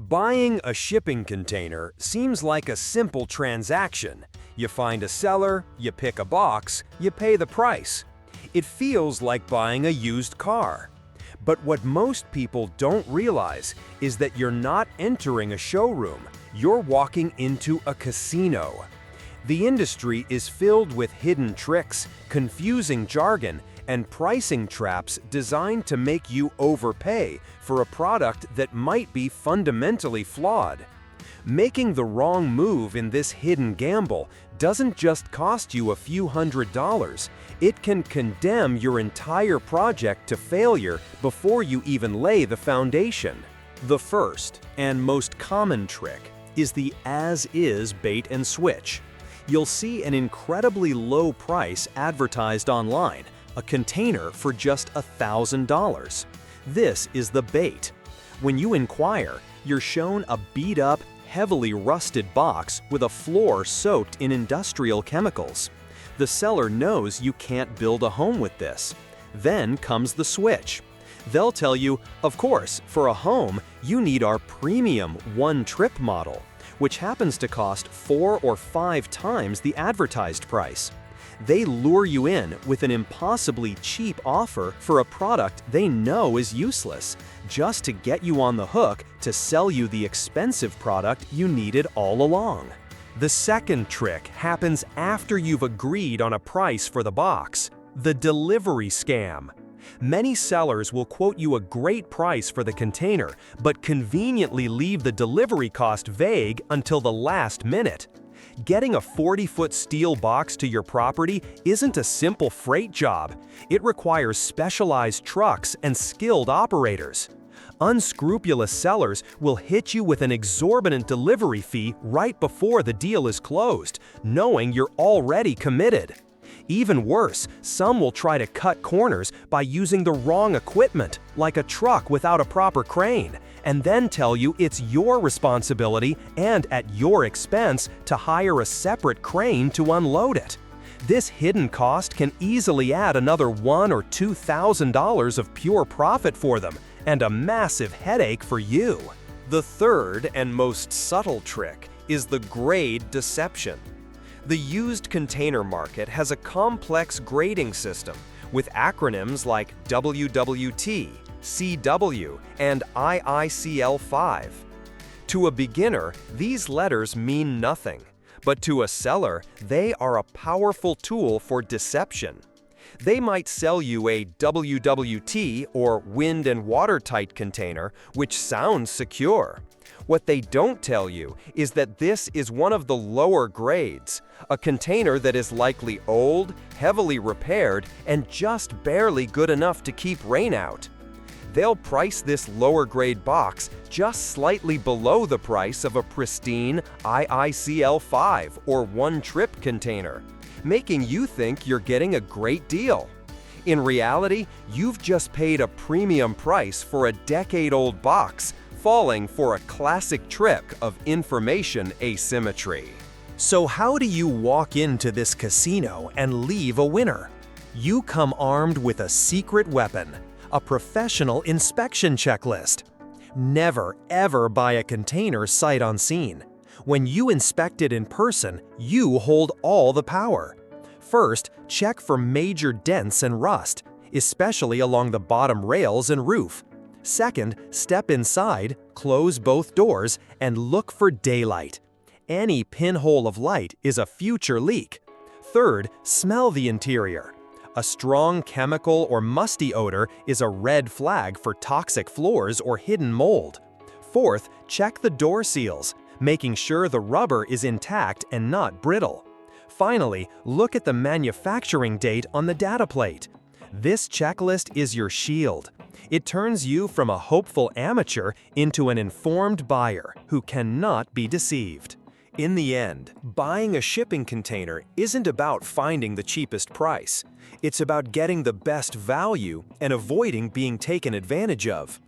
Buying a shipping container seems like a simple transaction. You find a seller, you pick a box, you pay the price. It feels like buying a used car. But what most people don't realize is that you're not entering a showroom, you're walking into a casino. The industry is filled with hidden tricks, confusing jargon, and pricing traps designed to make you overpay for a product that might be fundamentally flawed. Making the wrong move in this hidden gamble doesn't just cost you a few $100s, it can condemn your entire project to failure before you even lay the foundation. The first and most common trick is the as-is bait and switch. You'll see an incredibly low price advertised online, a container for just $1,000. This is the bait. When you inquire, you're shown a beat-up, heavily rusted box with a floor soaked in industrial chemicals. The seller knows you can't build a home with this. Then comes the switch. They'll tell you, of course, for a home, you need our premium one-trip model, which happens to cost 4 or 5 times the advertised price. They lure you in with an impossibly cheap offer for a product they know is useless, just to get you on the hook to sell you the expensive product you needed all along. The second trick happens after you've agreed on a price for the box: the delivery scam. Many sellers will quote you a great price for the container, but conveniently leave the delivery cost vague until the last minute. Getting a 40-foot steel box to your property isn't a simple freight job. It requires specialized trucks and skilled operators. Unscrupulous sellers will hit you with an exorbitant delivery fee right before the deal is closed, knowing you're already committed. Even worse, some will try to cut corners by using the wrong equipment, like a truck without a proper crane, and then tell you it's your responsibility and at your expense to hire a separate crane to unload it. This hidden cost can easily add another $1,000 or $2,000 of pure profit for them, and a massive headache for you. The third and most subtle trick is the grade deception. The used container market has a complex grading system with acronyms like WWT, CW, and IICL5. To a beginner, these letters mean nothing, but to a seller, they are a powerful tool for deception. They might sell you a WWT or wind and watertight container, which sounds secure. What they don't tell you is that this is one of the lower grades, a container that is likely old, heavily repaired, and just barely good enough to keep rain out. They'll price this lower grade box just slightly below the price of a pristine IICL5 or one-trip container, making you think you're getting a great deal. In reality, you've just paid a premium price for a decade-old box, falling for a classic trick of information asymmetry. So how do you walk into this casino and leave a winner? You come armed with a secret weapon, a professional inspection checklist. Never, ever buy a container sight unseen. When you inspect it in person, you hold all the power. First, check for major dents and rust, especially along the bottom rails and roof. Second, step inside, close both doors, and look for daylight. Any pinhole of light is a future leak. Third, smell the interior. A strong chemical or musty odor is a red flag for toxic floors or hidden mold. Fourth, check the door seals, making sure the rubber is intact and not brittle. Finally, look at the manufacturing date on the data plate. This checklist is your shield. It turns you from a hopeful amateur into an informed buyer who cannot be deceived. In the end, buying a shipping container isn't about finding the cheapest price. It's about getting the best value and avoiding being taken advantage of.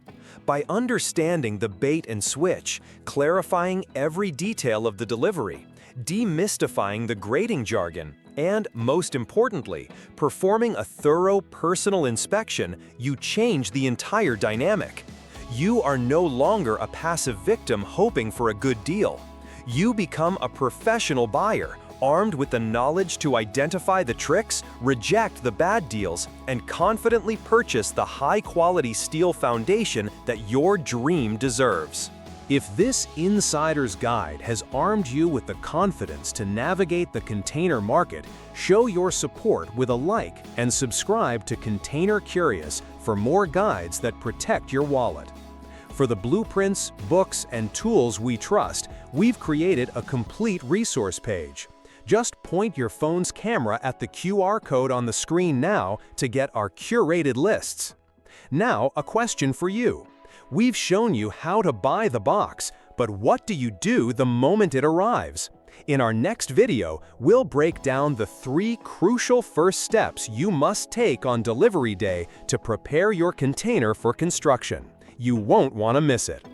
By understanding the bait and switch, clarifying every detail of the delivery, demystifying the grading jargon, and, most importantly, performing a thorough personal inspection, you change the entire dynamic. You are no longer a passive victim hoping for a good deal. You become a professional buyer, armed with the knowledge to identify the tricks, reject the bad deals, and confidently purchase the high-quality steel foundation that your dream deserves. If this insider's guide has armed you with the confidence to navigate the container market, show your support with a like and subscribe to Container Curious for more guides that protect your wallet. For the blueprints, books, and tools we trust, we've created a complete resource page. Just point your phone's camera at the QR code on the screen now to get our curated lists. Now, a question for you. We've shown you how to buy the box, but what do you do the moment it arrives? In our next video, we'll break down the 3 crucial first steps you must take on delivery day to prepare your container for construction. You won't want to miss it.